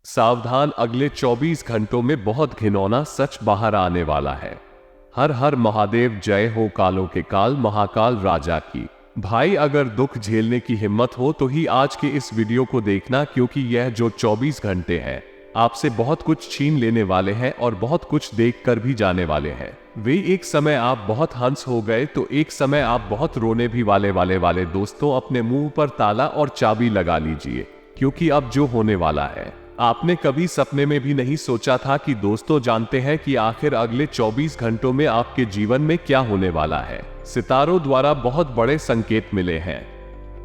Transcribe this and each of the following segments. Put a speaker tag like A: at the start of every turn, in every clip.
A: सावधान, अगले 24 घंटों में बहुत घिनौना सच बाहर आने वाला है। हर हर महादेव, जय हो कालों के काल महाकाल राजा की। भाई, अगर दुख झेलने की हिम्मत हो तो ही आज के इस वीडियो को देखना, क्योंकि यह जो 24 घंटे हैं आपसे बहुत कुछ छीन लेने वाले हैं और बहुत कुछ देख कर भी जाने वाले हैं। वे एक समय आप बहुत हंस हो गए तो एक समय आप बहुत रोने भी वाले दोस्तों, अपने मुंह पर ताला और चाबी लगा लीजिए, क्योंकि अब जो होने वाला है आपने कभी सपने में भी नहीं सोचा था। कि दोस्तों, जानते हैं कि आखिर अगले 24 घंटों में आपके जीवन में क्या होने वाला है। सितारों द्वारा बहुत बड़े संकेत मिले हैं।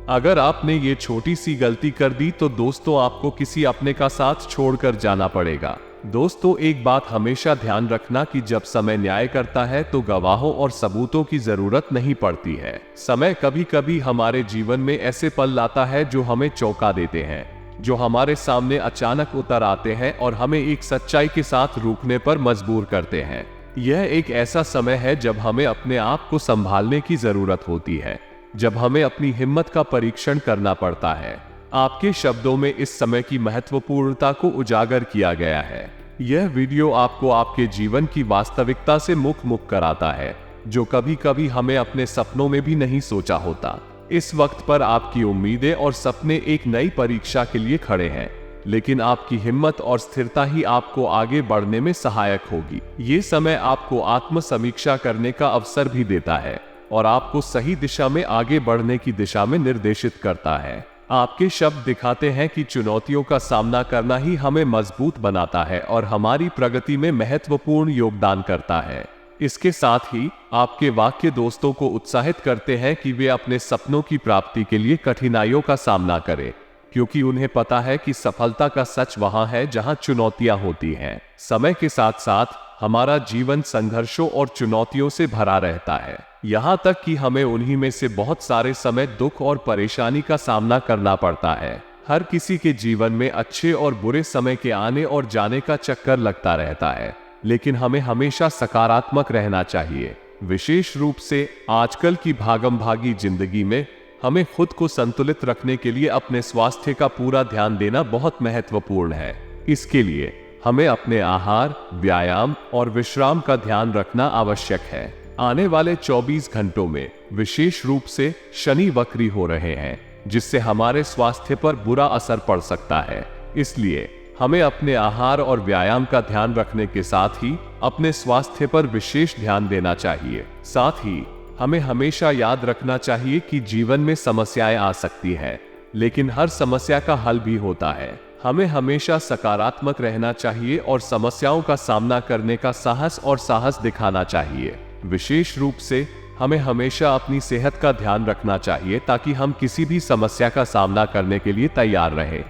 A: अगर आपने ये छोटी सी गलती कर दी तो दोस्तों आपको किसी अपने का साथ छोड़कर जाना पड़ेगा। दोस्तों, एक बात हमेशा ध्यान रखना कि जब समय न्याय करता है तो गवाहों और सबूतों की जरूरत नहीं पड़ती है। समय कभी कभी हमारे जीवन में ऐसे पल लाता है जो हमें चौंका देते हैं, जो हमारे सामने अचानक उतर आते हैं और हमें एक सच्चाई के साथ रुकने पर मजबूर करते हैं। यह एक ऐसा समय है जब हमें अपने आप को संभालने की जरूरत होती है, जब हमें अपनी हिम्मत का परीक्षण करना पड़ता है। आपके शब्दों में इस समय की महत्वपूर्णता को उजागर किया गया है। यह वीडियो आपको आपके जीवन की वास्तविकता से मुख कराता है, जो कभी कभी हमें अपने सपनों में भी नहीं सोचा होता। इस वक्त पर आपकी उम्मीदें और सपने एक नई परीक्षा के लिए खड़े हैं, लेकिन आपकी हिम्मत और स्थिरता ही आपको आगे बढ़ने में सहायक होगी। ये समय आपको आत्म समीक्षा करने का अवसर भी देता है और आपको सही दिशा में आगे बढ़ने की दिशा में निर्देशित करता है। आपके शब्द दिखाते हैं कि चुनौतियों का सामना करना ही हमें मजबूत बनाता है और हमारी प्रगति में महत्वपूर्ण योगदान करता है। इसके साथ ही आपके वाक्य दोस्तों को उत्साहित करते हैं कि वे अपने सपनों की प्राप्ति के लिए कठिनाइयों का सामना करें, क्योंकि उन्हें पता है कि सफलता का सच वहां है जहां चुनौतियां होती हैं। समय के साथ साथ हमारा जीवन संघर्षों और चुनौतियों से भरा रहता है, यहाँ तक कि हमें उन्हीं में से बहुत सारे समय दुख और परेशानी का सामना करना पड़ता है। हर किसी के जीवन में अच्छे और बुरे समय के आने और जाने का चक्कर लगता रहता है, लेकिन हमें हमेशा सकारात्मक रहना चाहिए। विशेष रूप से आजकल की भागम भागी जिंदगी में हमें खुद को संतुलित रखने के लिए अपने स्वास्थ्य का पूरा ध्यान देना बहुत महत्वपूर्ण है। इसके लिए हमें अपने आहार, व्यायाम और विश्राम का ध्यान रखना आवश्यक है। आने वाले 24 घंटों में विशेष रूप से शनि वक्री हो रहे हैं, जिससे हमारे स्वास्थ्य पर बुरा असर पड़ सकता है। इसलिए हमें अपने आहार और व्यायाम का ध्यान रखने के साथ ही अपने स्वास्थ्य पर विशेष ध्यान देना चाहिए। साथ ही हमें हमेशा याद रखना चाहिए कि जीवन में समस्याएं आ सकती हैं, लेकिन हर समस्या का हल भी होता है। हमें हमेशा सकारात्मक रहना चाहिए और समस्याओं का सामना करने का साहस दिखाना चाहिए। विशेष रूप से हमें हमेशा अपनी सेहत का ध्यान रखना चाहिए, ताकि हम किसी भी समस्या का सामना करने के लिए तैयार रहें।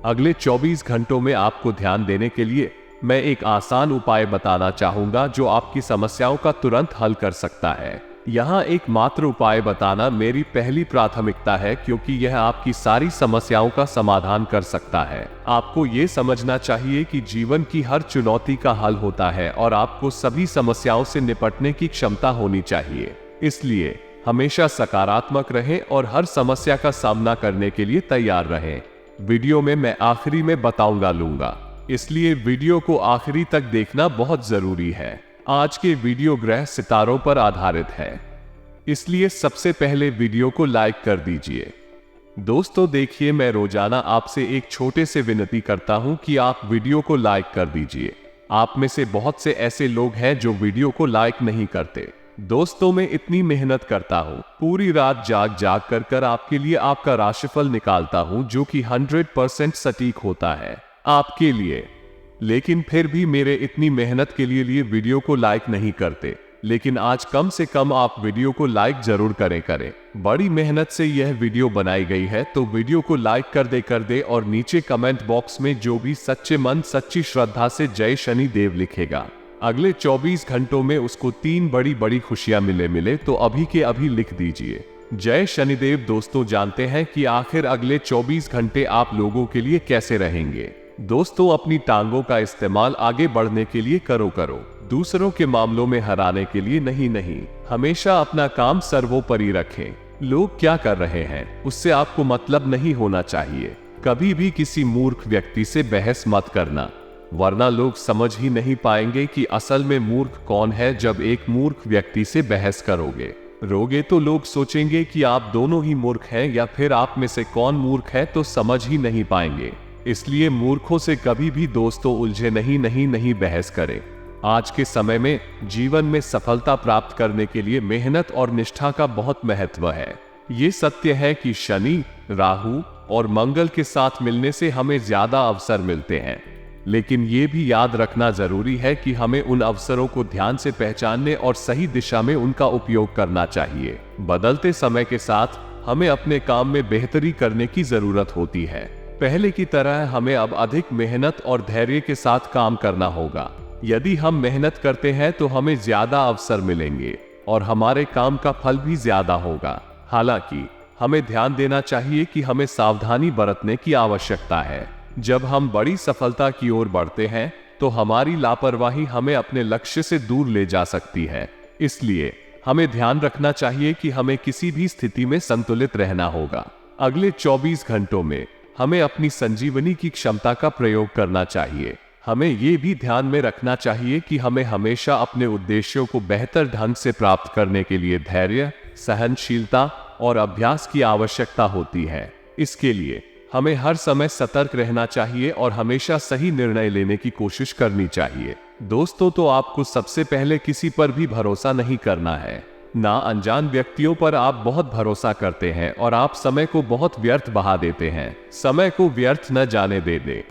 A: अगले 24 घंटों में आपको ध्यान देने के लिए मैं एक आसान उपाय बताना चाहूंगा, जो आपकी समस्याओं का तुरंत हल कर सकता है। यहाँ एक मात्र उपाय बताना मेरी पहली प्राथमिकता है, क्योंकि यह आपकी सारी समस्याओं का समाधान कर सकता है। आपको ये समझना चाहिए कि जीवन की हर चुनौती का हल होता है और आपको सभी समस्याओं से निपटने की क्षमता होनी चाहिए। इसलिए हमेशा सकारात्मक रहें और हर समस्या का सामना करने के लिए तैयार रहें। वीडियो में मैं आखिरी में बताऊंगा, इसलिए वीडियो को आखिरी तक देखना बहुत जरूरी है। आज के वीडियो ग्रह सितारों पर आधारित है, इसलिए सबसे पहले वीडियो को लाइक कर दीजिए। दोस्तों देखिए, मैं रोजाना आपसे एक छोटे से विनती करता हूं कि आप वीडियो को लाइक कर दीजिए। आप में से बहुत से ऐसे लोग हैं जो वीडियो को लाइक नहीं करते। दोस्तों, मैं इतनी मेहनत करता हूँ, पूरी रात जाग कर आपके लिए आपका राशिफल निकालता हूँ, जो कि 100% सटीक होता है आपके लिए, लेकिन फिर भी मेरे इतनी मेहनत के लिए वीडियो को लाइक नहीं करते। लेकिन आज कम से कम आप वीडियो को लाइक जरूर करें। बड़ी मेहनत से यह वीडियो बनाई गई है, तो वीडियो को लाइक कर दे और नीचे कमेंट बॉक्स में जो भी सच्चे मन सच्ची श्रद्धा से जय शनि देव लिखेगा, अगले 24 घंटों में उसको 3 बड़ी खुशियां मिले तो अभी के अभी लिख दीजिए, जय शनिदेव। दोस्तों, जानते हैं कि आखिर अगले 24 घंटे आप लोगों के लिए कैसे रहेंगे। दोस्तों, अपनी टांगों का इस्तेमाल आगे बढ़ने के लिए करो, दूसरों के मामलों में हराने के लिए नहीं। हमेशा अपना काम सर्वोपरि रखें। लोग क्या कर रहे हैं उससे आपको मतलब नहीं होना चाहिए। कभी भी किसी मूर्ख व्यक्ति से बहस मत करना, वरना लोग समझ ही नहीं पाएंगे कि असल में मूर्ख कौन है। जब एक मूर्ख व्यक्ति से बहस करोगे तो लोग सोचेंगे कि आप दोनों ही मूर्ख हैं, या फिर आप में से कौन मूर्ख है तो समझ ही नहीं पाएंगे। इसलिए मूर्खों से कभी भी दोस्तों उलझे नहीं बहस करें। आज के समय में जीवन में सफलता प्राप्त करने के लिए मेहनत और निष्ठा का बहुत महत्व है। ये सत्य है कि शनि, राहु और मंगल के साथ मिलने से हमें ज्यादा अवसर मिलते हैं, लेकिन ये भी याद रखना जरूरी है कि हमें उन अवसरों को ध्यान से पहचानने और सही दिशा में उनका उपयोग करना चाहिए। बदलते समय के साथ हमें अपने काम में बेहतरी करने की जरूरत होती है। पहले की तरह हमें अब अधिक मेहनत और धैर्य के साथ काम करना होगा। यदि हम मेहनत करते हैं तो हमें ज्यादा अवसर मिलेंगे और हमारे काम का फल भी ज्यादा होगा। हालांकि हमें ध्यान देना चाहिए कि हमें सावधानी बरतने की आवश्यकता है। जब हम बड़ी सफलता की ओर बढ़ते हैं तो हमारी लापरवाही हमें अपने लक्ष्य से दूर ले जा सकती है। इसलिए हमें ध्यान रखना चाहिए कि हमें किसी भी स्थिति में संतुलित रहना होगा। अगले 24 घंटों में हमें अपनी संजीवनी की क्षमता का प्रयोग करना चाहिए। हमें ये भी ध्यान में रखना चाहिए कि हमें हमेशा अपने उद्देश्यों को बेहतर ढंग से प्राप्त करने के लिए धैर्य, सहनशीलता और अभ्यास की आवश्यकता होती है। इसके लिए हमें हर समय सतर्क रहना चाहिए और हमेशा सही निर्णय लेने की कोशिश करनी चाहिए। दोस्तों, तो आपको सबसे पहले किसी पर भी भरोसा नहीं करना है। ना अनजान व्यक्तियों पर आप बहुत भरोसा करते हैं और आप समय को बहुत व्यर्थ बहा देते हैं। समय को व्यर्थ न जाने दे।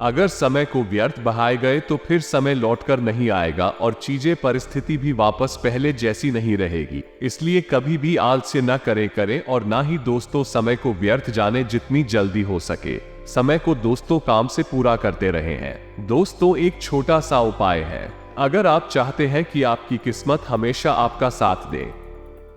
A: अगर समय को व्यर्थ बहाए गए तो फिर समय लौटकर नहीं आएगा और चीजें, परिस्थिति भी वापस पहले जैसी नहीं रहेगी। इसलिए कभी भी आलस्य न करें और ना ही दोस्तों समय को व्यर्थ जाने। जितनी जल्दी हो सके समय को दोस्तों काम से पूरा करते रहे हैं। दोस्तों, एक छोटा सा उपाय है। अगर आप चाहते हैं कि आपकी किस्मत हमेशा आपका साथ दे,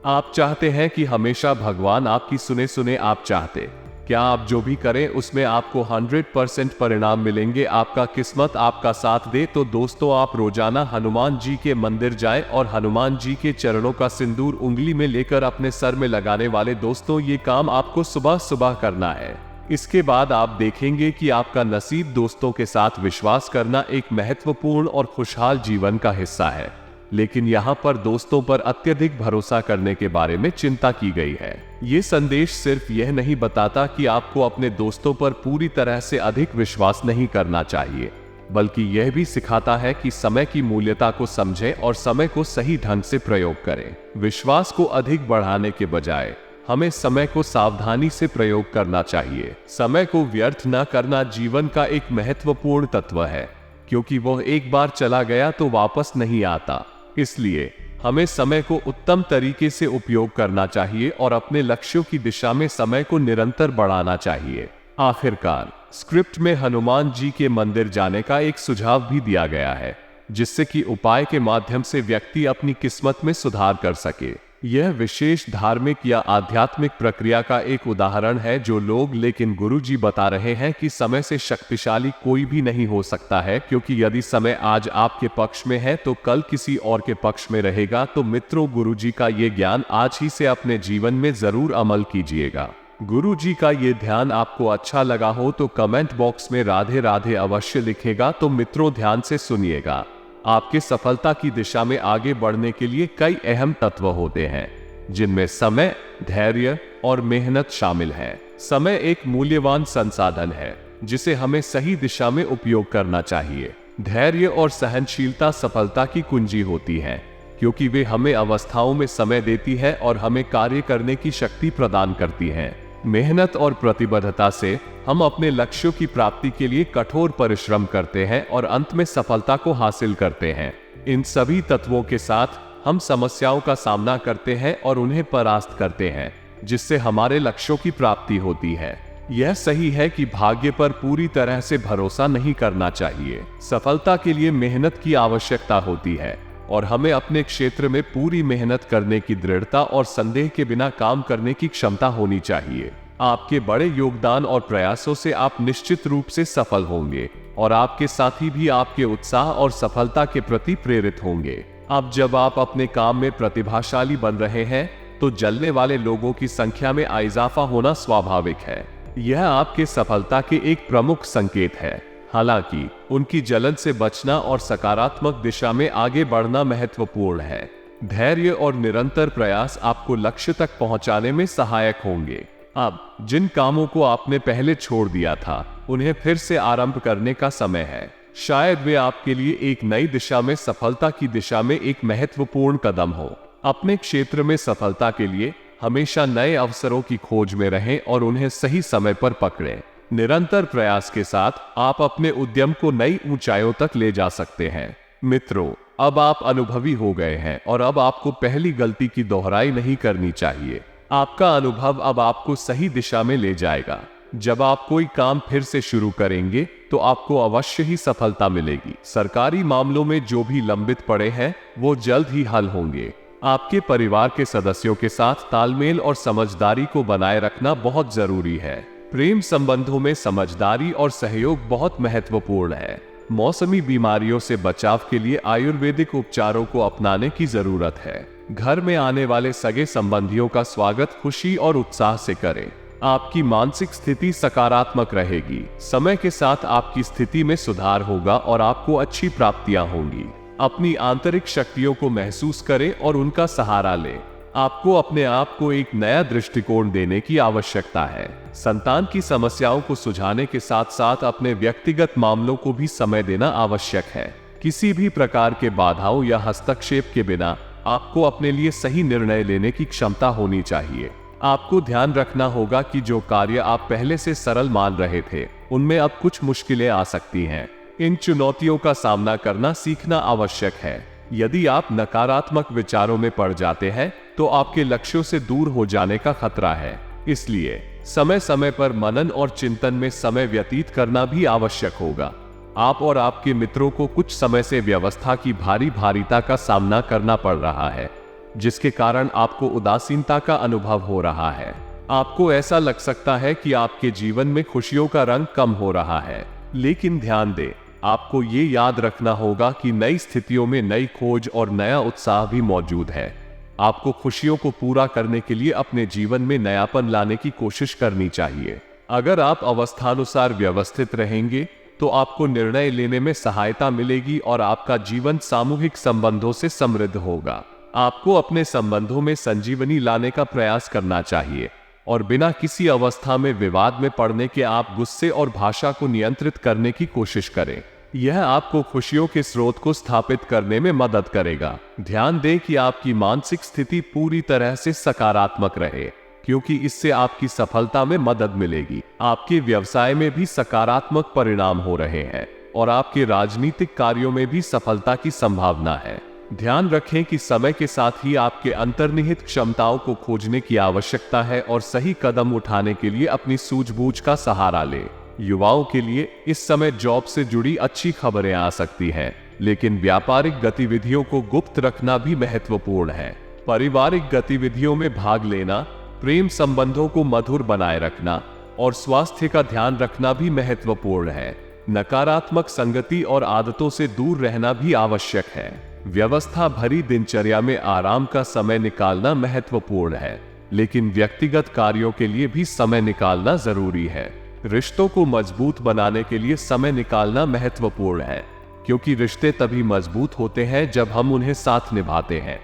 A: आप चाहते हैं कि हमेशा भगवान आपकी सुने आप चाहते क्या आप जो भी करें उसमें आपको 100% परिणाम मिलेंगे, आपका किस्मत आपका साथ दे, तो दोस्तों आप रोजाना हनुमान जी के मंदिर जाएं और हनुमान जी के चरणों का सिंदूर उंगली में लेकर अपने सर में लगाने वाले दोस्तों, ये काम आपको सुबह सुबह करना है। इसके बाद आप देखेंगे कि आपका नसीब दोस्तों के साथ विश्वास करना एक महत्वपूर्ण और खुशहाल जीवन का हिस्सा है। लेकिन यहाँ पर दोस्तों पर अत्यधिक भरोसा करने के बारे में चिंता की गई है। ये संदेश सिर्फ यह नहीं बताता कि आपको अपने दोस्तों पर पूरी तरह से अधिक विश्वास नहीं करना चाहिए, बल्कि यह भी सिखाता है कि समय की मूल्यता को समझें और समय को सही ढंग से प्रयोग करें। विश्वास को अधिक बढ़ाने के बजाय हमें समय को सावधानी से प्रयोग करना चाहिए। समय को व्यर्थ न करना जीवन का एक महत्वपूर्ण तत्व है, क्योंकि वह एक बार चला गया तो वापस नहीं आता। इसलिए हमें समय को उत्तम तरीके से उपयोग करना चाहिए और अपने लक्ष्यों की दिशा में समय को निरंतर बढ़ाना चाहिए। आखिरकार स्क्रिप्ट में हनुमान जी के मंदिर जाने का एक सुझाव भी दिया गया है, जिससे कि उपाय के माध्यम से व्यक्ति अपनी किस्मत में सुधार कर सके। यह विशेष धार्मिक या आध्यात्मिक प्रक्रिया का एक उदाहरण है जो लोग, लेकिन गुरुजी बता रहे हैं कि समय से शक्तिशाली कोई भी नहीं हो सकता है, क्योंकि यदि समय आज आपके पक्ष में है तो कल किसी और के पक्ष में रहेगा। तो मित्रों, गुरुजी का ये ज्ञान आज ही से अपने जीवन में जरूर अमल कीजिएगा। गुरुजी का ये ध्यान आपको अच्छा लगा हो तो कमेंट बॉक्स में राधे राधे अवश्य लिखेगा। तो मित्रों, ध्यान से सुनिएगा। आपके सफलता की दिशा में आगे बढ़ने के लिए कई अहम तत्व होते हैं, जिनमें समय, धैर्य और मेहनत शामिल है। समय एक मूल्यवान संसाधन है जिसे हमें सही दिशा में उपयोग करना चाहिए। धैर्य और सहनशीलता सफलता की कुंजी होती है, क्योंकि वे हमें अवस्थाओं में समय देती है और हमें कार्य करने की शक्ति प्रदान करती है। मेहनत और प्रतिबद्धता से हम अपने लक्ष्यों की प्राप्ति के लिए कठोर परिश्रम करते हैं और अंत में सफलता को हासिल करते हैं। इन सभी तत्वों के साथ हम समस्याओं का सामना करते हैं और उन्हें परास्त करते हैं, जिससे हमारे लक्ष्यों की प्राप्ति होती है। यह सही है कि भाग्य पर पूरी तरह से भरोसा नहीं करना चाहिए। सफलता के लिए मेहनत की आवश्यकता होती है और हमें अपने क्षेत्र में पूरी मेहनत करने की दृढ़ता और संदेह के बिना काम करने की क्षमता होनी चाहिए। आपके बड़े योगदान और प्रयासों से आप निश्चित रूप से सफल होंगे और आपके साथी भी आपके उत्साह और सफलता के प्रति प्रेरित होंगे। अब जब आप अपने काम में प्रतिभाशाली बन रहे हैं तो जलने वाले लोगों की संख्या में इजाफा होना स्वाभाविक है। यह आपके सफलता के एक प्रमुख संकेत है। हालांकि उनकी जलन से बचना और सकारात्मक दिशा में आगे बढ़ना महत्वपूर्ण है। धैर्य और निरंतर प्रयास आपको लक्ष्य तक पहुंचाने में सहायक होंगे। अब जिन कामों को आपने पहले छोड़ दिया था, उन्हें फिर से आरंभ करने का समय है। शायद वे आपके लिए एक नई दिशा में, सफलता की दिशा में एक महत्वपूर्ण कदम हो। अपने क्षेत्र में सफलता के लिए हमेशा नए अवसरों की खोज में रहें और उन्हें सही समय पर पकड़ें। निरंतर प्रयास के साथ आप अपने उद्यम को नई ऊंचाइयों तक ले जा सकते हैं। मित्रों, अब आप अनुभवी हो गए हैं और अब आपको पहली गलती की दोहराई नहीं करनी चाहिए। आपका अनुभव अब आपको सही दिशा में ले जाएगा। जब आप कोई काम फिर से शुरू करेंगे तो आपको अवश्य ही सफलता मिलेगी। सरकारी मामलों में जो भी लंबित पड़े हैं वो जल्द ही हल होंगे। आपके परिवार के सदस्यों के साथ तालमेल और समझदारी को बनाए रखना बहुत जरूरी है। प्रेम संबंधों में समझदारी और सहयोग बहुत महत्वपूर्ण है। मौसमी बीमारियों से बचाव के लिए आयुर्वेदिक उपचारों को अपनाने की जरूरत है। घर में आने वाले सगे संबंधियों का स्वागत खुशी और उत्साह से करें। आपकी मानसिक स्थिति सकारात्मक रहेगी। समय के साथ आपकी स्थिति में सुधार होगा और आपको अच्छी प्राप्तियां होंगी। अपनी आंतरिक शक्तियों को महसूस करें और उनका सहारा लें। आपको अपने आप को एक नया दृष्टिकोण देने की आवश्यकता है। संतान की समस्याओं को सुलझाने के साथ साथ अपने व्यक्तिगत मामलों को भी समय देना आवश्यक है। किसी भी प्रकार के बाधाओं या हस्तक्षेप के बिना आपको अपने लिए सही निर्णय लेने की क्षमता होनी चाहिए। आपको ध्यान रखना होगा कि जो कार्य आप पहले से सरल मान रहे थे, उनमें अब कुछ मुश्किलें आ सकती हैं। इन चुनौतियों का सामना करना सीखना आवश्यक है। यदि आप नकारात्मक विचारों में पड़ जाते हैं तो आपके लक्ष्यों से दूर हो जाने का खतरा है। इसलिए समय समय पर मनन और चिंतन में समय व्यतीत करना भी आवश्यक होगा। आप और आपके मित्रों को कुछ समय से व्यवस्था की भारीता का सामना करना पड़ रहा है, जिसके कारण आपको उदासीनता का अनुभव हो रहा है। आपको ऐसा लग सकता है कि आपके जीवन में खुशियों का रंग कम हो रहा है, लेकिन ध्यान दें, आपको ये याद रखना होगा कि नई स्थितियों में नई खोज और नया उत्साह भी मौजूद है। आपको खुशियों को पूरा करने के लिए अपने जीवन में नयापन लाने की कोशिश करनी चाहिए। अगर आप अवस्थानुसार व्यवस्थित रहेंगे तो आपको निर्णय लेने में सहायता मिलेगी और आपका जीवन सामूहिक संबंधों से समृद्ध होगा। आपको अपने संबंधों में संजीवनी लाने का प्रयास करना चाहिए और बिना किसी अवस्था में विवाद में पड़ने के आप गुस्से और भाषा को नियंत्रित करने की कोशिश करें। यह आपको खुशियों के स्रोत को स्थापित करने में मदद करेगा। ध्यान दें कि आपकी मानसिक स्थिति पूरी तरह से सकारात्मक रहे, क्योंकि इससे आपकी सफलता में मदद मिलेगी। आपके व्यवसाय में भी सकारात्मक परिणाम हो रहे हैं और आपके राजनीतिक कार्यों में भी सफलता की संभावना है। ध्यान रखें कि समय के साथ ही आपके अंतर्निहित क्षमताओं को खोजने की आवश्यकता है और सही कदम उठाने के लिए अपनी सूझबूझ का सहारा लें। युवाओं के लिए इस समय जॉब से जुड़ी अच्छी खबरें आ सकती हैं, लेकिन व्यापारिक गतिविधियों को गुप्त रखना भी महत्वपूर्ण है। पारिवारिक गतिविधियों में भाग लेना, प्रेम संबंधों को मधुर बनाए रखना और स्वास्थ्य का ध्यान रखना भी महत्वपूर्ण है। नकारात्मक संगति और आदतों से दूर रहना भी आवश्यक है। व्यवस्था भरी दिनचर्या में आराम का समय निकालना महत्वपूर्ण है, लेकिन व्यक्तिगत कार्यों के लिए भी समय निकालना जरूरी है। रिश्तों को मजबूत बनाने के लिए समय निकालना महत्वपूर्ण है, क्योंकि रिश्ते तभी मजबूत होते हैं जब हम उन्हें साथ निभाते हैं।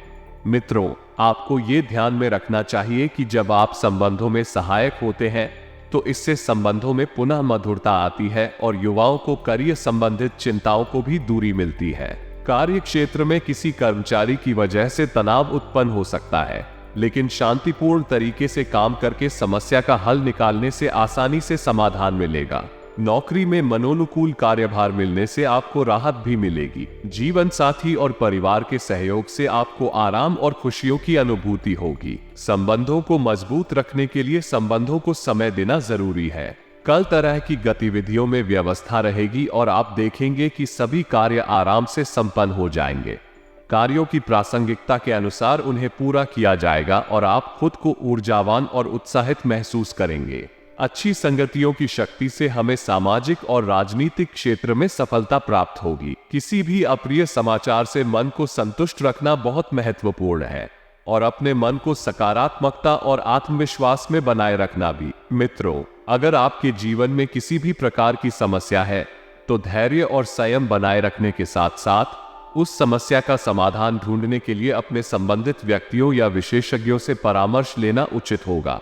A: मित्रों, आपको ये ध्यान में रखना चाहिए कि जब आप संबंधों में सहायक होते हैं तो इससे संबंधों में पुनः मधुरता आती है और युवाओं को करियर संबंधित चिंताओं को भी दूरी मिलती है। कार्य क्षेत्र में किसी कर्मचारी की वजह से तनाव उत्पन्न हो सकता है, लेकिन शांतिपूर्ण तरीके से काम करके समस्या का हल निकालने से आसानी से समाधान मिलेगा। नौकरी में मनोनुकूल कार्यभार मिलने से आपको राहत भी मिलेगी। जीवन साथी और परिवार के सहयोग से आपको आराम और खुशियों की अनुभूति होगी। संबंधों को मजबूत रखने के लिए संबंधों को समय देना जरूरी है। कल तरह की गतिविधियों में व्यवस्था रहेगी और आप देखेंगे कि सभी कार्य आराम से संपन्न हो जाएंगे। कार्यों की प्रासंगिकता के अनुसार उन्हें पूरा किया जाएगा और आप खुद को ऊर्जावान और उत्साहित महसूस करेंगे। अच्छी संगतियों की शक्ति से हमें सामाजिक और राजनीतिक क्षेत्र में सफलता प्राप्त होगी। किसी भी अप्रिय समाचार से मन को संतुष्ट रखना बहुत महत्वपूर्ण है और अपने मन को सकारात्मकता और आत्मविश्वास में बनाए रखना भी। मित्रों, अगर आपके जीवन में किसी भी प्रकार की समस्या है तो धैर्य और संयम बनाए रखने के साथ साथ उस समस्या का समाधान ढूंढने के लिए अपने संबंधित व्यक्तियों या विशेषज्ञों से परामर्श लेना उचित होगा।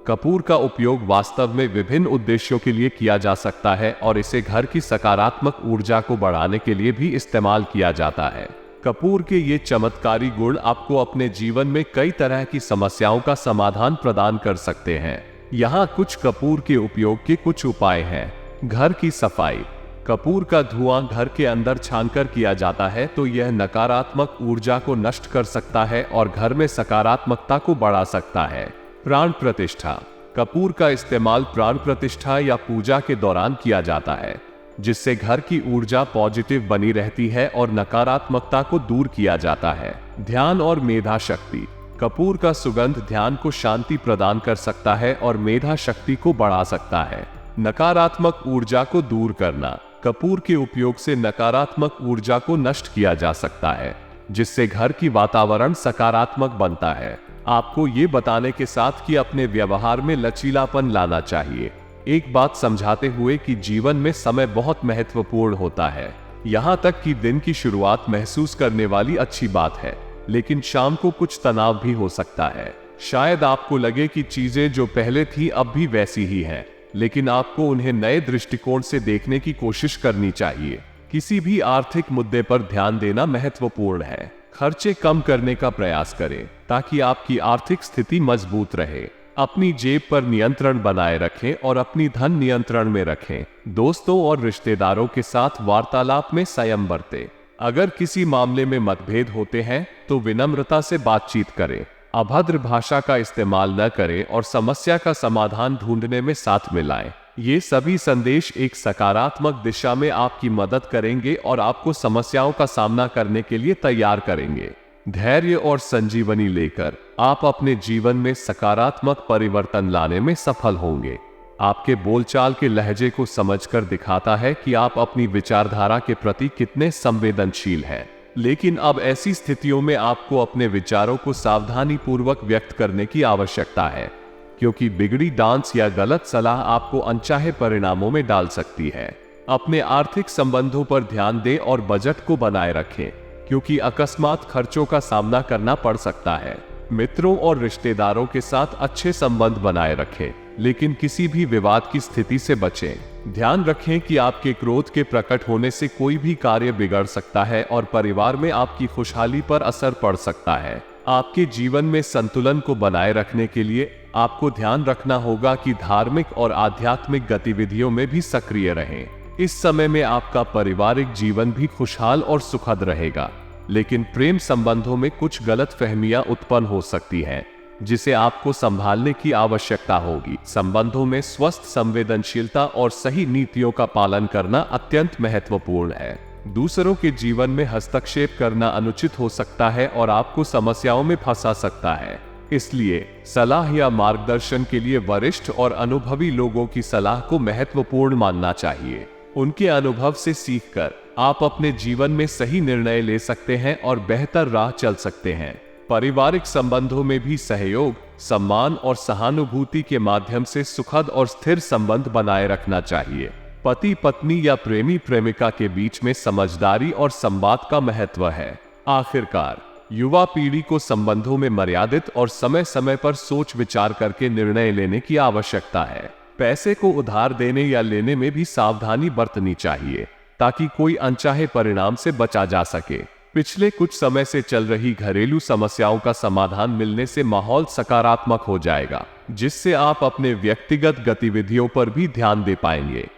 A: कपूर का उपयोग वास्तव में विभिन्न उद्देश्यों के लिए किया जा सकता है और इसे घर की सकारात्मक ऊर्जा को बढ़ाने के लिए भी इस्तेमाल किया जाता है। कपूर के ये चमत्कारी गुण आपको अपने जीवन में कई तरह की समस्याओं का समाधान प्रदान कर सकते हैं। यहाँ कुछ कपूर के उपयोग के कुछ उपाय हैं। घर की सफाई। कपूर का धुआं घर के अंदर छानकर किया जाता है तो यह नकारात्मक ऊर्जा को नष्ट कर सकता है और घर में सकारात्मकता को बढ़ा सकता है। प्राण प्रतिष्ठा। कपूर का इस्तेमाल प्राण प्रतिष्ठा या पूजा के दौरान किया जाता है, जिससे घर की ऊर्जा पॉजिटिव बनी रहती है और नकारात्मकता को दूर किया जाता है। ध्यान और मेधा शक्ति। कपूर का सुगंध ध्यान को शांति प्रदान कर सकता है और मेधा शक्ति को बढ़ा सकता है। नकारात्मक ऊर्जा को दूर करना। कपूर के उपयोग से नकारात्मक ऊर्जा को नष्ट किया जा सकता है, जिससे घर की वातावरण सकारात्मक बनता है। आपको ये बताने के साथ कि अपने व्यवहार में लचीलापन लाना चाहिए। एक बात समझाते हुए कि जीवन में समय बहुत महत्वपूर्ण होता है। यहाँ तक कि दिन की शुरुआत महसूस करने वाली अच्छी बात है, लेकिन शाम को कुछ तनाव भी हो सकता है। शायद आपको लगे कि चीजें जो पहले थी अब भी वैसी ही हैं, लेकिन आपको उन्हें नए दृष्टिकोण से देखने की कोशिश करनी चाहिए। किसी भी आर्थिक मुद्दे पर ध्यान देना महत्वपूर्ण है। खर्चे कम करने का प्रयास करें ताकि आपकी आर्थिक स्थिति मजबूत रहे। अपनी जेब पर नियंत्रण बनाए रखें और अपनी धन नियंत्रण में रखें। दोस्तों और रिश्तेदारों के साथ वार्तालाप में संयम बरतें। अगर किसी मामले में मतभेद होते हैं तो विनम्रता से बातचीत करें। अभद्र भाषा का इस्तेमाल न करें और समस्या का समाधान ढूंढने में साथ मिलाएं। ये सभी संदेश एक सकारात्मक दिशा में आपकी मदद करेंगे और आपको समस्याओं का सामना करने के लिए तैयार करेंगे। धैर्य और संजीवनी लेकर आप अपने जीवन में सकारात्मक परिवर्तन लाने में सफल होंगे। आपके बोलचाल के लहजे को समझकर दिखाता है कि आप अपनी विचारधारा के प्रति कितने संवेदनशील हैं। लेकिन अब ऐसी स्थितियों में आपको अपने विचारों को सावधानी पूर्वक व्यक्त करने की आवश्यकता है, क्योंकि बिगड़ी डांस या गलत सलाह आपको अनचाहे परिणामों में डाल सकती है। अपने आर्थिक संबंधों पर ध्यान दें और बजट को बनाए रखें, क्योंकि अकस्मात खर्चों का सामना करना पड़ सकता है। मित्रों और रिश्तेदारों के साथ अच्छे संबंध बनाए रखें, लेकिन किसी भी विवाद की स्थिति से बचें। ध्यान रखें कि आपके क्रोध के प्रकट होने से कोई भी कार्य बिगड़ सकता है और परिवार में आपकी खुशहाली पर असर पड़ सकता है। आपके जीवन में संतुलन को बनाए रखने के लिए आपको ध्यान रखना होगा कि धार्मिक और आध्यात्मिक गतिविधियों में भी सक्रिय रहें। इस समय में आपका पारिवारिक जीवन भी खुशहाल और सुखद रहेगा, लेकिन प्रेम संबंधों में कुछ गलतफहमियां उत्पन्न हो सकती हैं, जिसे आपको संभालने की आवश्यकता होगी। संबंधों में स्वस्थ संवेदनशीलता और सही नीतियों का पालन करना अत्यंत महत्वपूर्ण है। दूसरों के जीवन में हस्तक्षेप करना अनुचित हो सकता है और आपको समस्याओं में फंसा सकता है। इसलिए सलाह या मार्गदर्शन के लिए वरिष्ठ और अनुभवी लोगों की सलाह को महत्वपूर्ण मानना चाहिए। उनके अनुभव से सीखकर आप अपने जीवन में सही निर्णय ले सकते हैं और बेहतर राह चल सकते हैं। पारिवारिक संबंधों में भी सहयोग, सम्मान और सहानुभूति के माध्यम से सुखद और स्थिर संबंध बनाए रखना चाहिए। पति पत्नी या प्रेमी प्रेमिका के बीच में समझदारी और संवाद का महत्व है। आखिरकार युवा पीढ़ी को संबंधों में मर्यादित और समय समय पर सोच विचार करके निर्णय लेने की आवश्यकता है। पैसे को उधार देने या लेने में भी सावधानी बरतनी चाहिए, ताकि कोई अनचाहे परिणाम से बचा जा सके। पिछले कुछ समय से चल रही घरेलू समस्याओं का समाधान मिलने से माहौल सकारात्मक हो जाएगा, जिससे आप अपने व्यक्तिगत गतिविधियों पर भी ध्यान दे पाएंगे।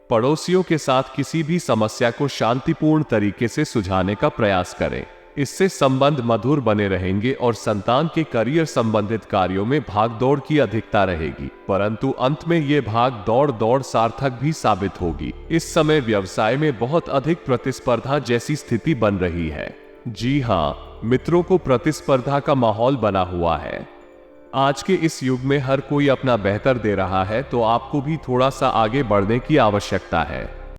A: पड़ोसियों के साथ किसी भी समस्या को शांतिपूर्ण तरीके से सुलझाने का प्रयास करें। इससे संबंध मधुर बने रहेंगे और संतान के करियर संबंधित कार्यों में भागदौड़ की अधिकता रहेगी, परंतु अंत में ये भाग दौड़ सार्थक भी साबित होगी। इस समय व्यवसाय में बहुत अधिक प्रतिस्पर्धा जैसी स्थिति बन रही है। जी हाँ मित्रों, को प्रतिस्पर्धा का माहौल बना हुआ है। आज के इस युग में हर कोई अपना बेहतर दे रहा है, तो आपको भी थोड़ा सा आगे बढ़ने की आवश्यकता है।